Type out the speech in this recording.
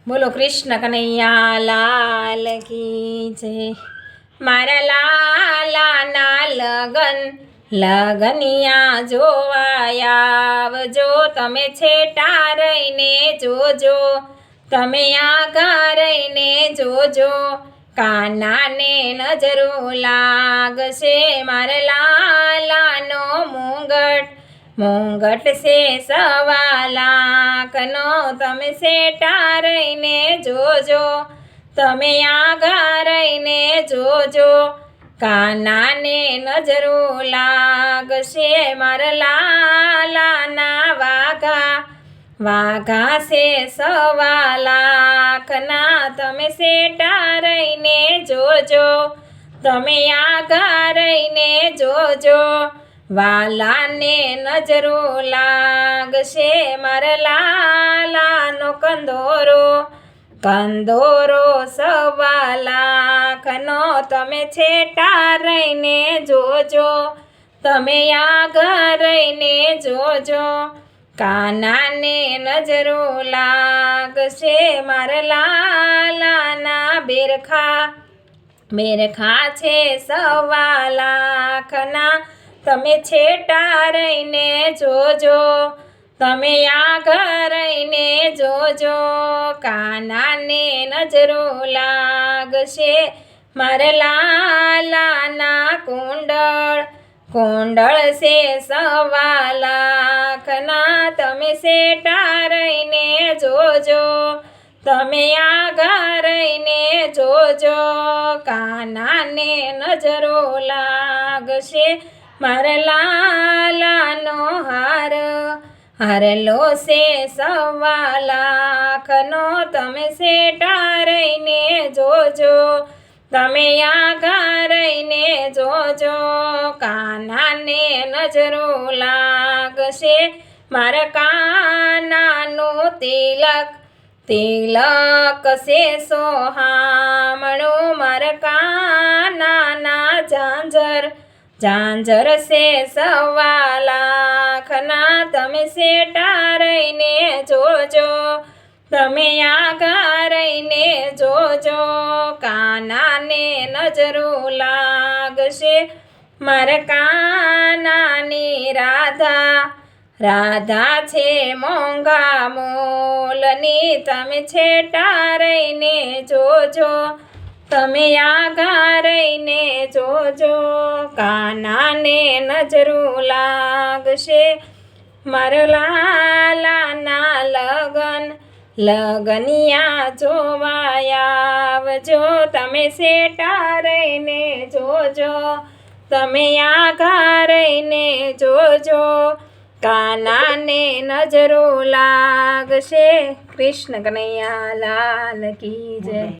બોલો કૃષ્ણ કનૈયા લાલ કી જય। મારા લાલાના લગનિયા જોવા આવજો, તમે છેટા રહીને જોજો, તમે આગા રહીને જોજો, કાનાને નજરો લાગશે મારા લાલાનો મુંગટ છે 1.25 લાખનો, તમે છેટા રહીને જોજો, તમે આગા રહીને જોજો, કાનાને નજરો લાગશે મારા લાલાના વાઘા છે 1.25 લાખના, તમે છેટા રહીને જોજો, તમે આગા રહીને જોજો, વાલાને નજરો લાગશે મારા લાલાનો કંદોરો 1.25 લાખનો, તમે છેટા રહીને જોજો, તમે આગા રહીને જોજો, કાનાને નજરો લાગશે મારા લાલાના બેરખા છે 1.25 લાખના, તમે છેટા રહીને જોજો, તમે આગા રહીને જોજો, કાનાને નજરો લાગશે મારા લાલાના કુંડળ છે 1.25 લાખના, તમે છેટા રહીને જોજો, તમે આગા રહીને જોજો, કાનાને નજરો લાગશે મારા લાલાનો હારલો છે 1.25 લાખનો, તમે છેટા રહીને જોજો, તમે આગા રહીને જોજો, કાનાને નજરો લાગશે મારા કાનાનું તિલક છે 1.25, મારા કાનાના ઝાંઝર છે 1.25 લાખના, તમે છેટા રહીને જોજો, તમે આગા રહીને જોજો, કાનાને નજરો લાગશે મારા કાનાની રાધા છે મોંઘા મોલની, તમે છેટા રહીને જોજો, તમે આગા રહીને જોજો, કાનાને નજરો લાગશે મારા લાલાના લગનિયા જોવા આવજો, તમે છેટા રહીને જોજો, તમે આગા રહીને જોજો, કાનાને નજરો લાગશે। કૃષ્ણ કનૈયા લાલ કી જય।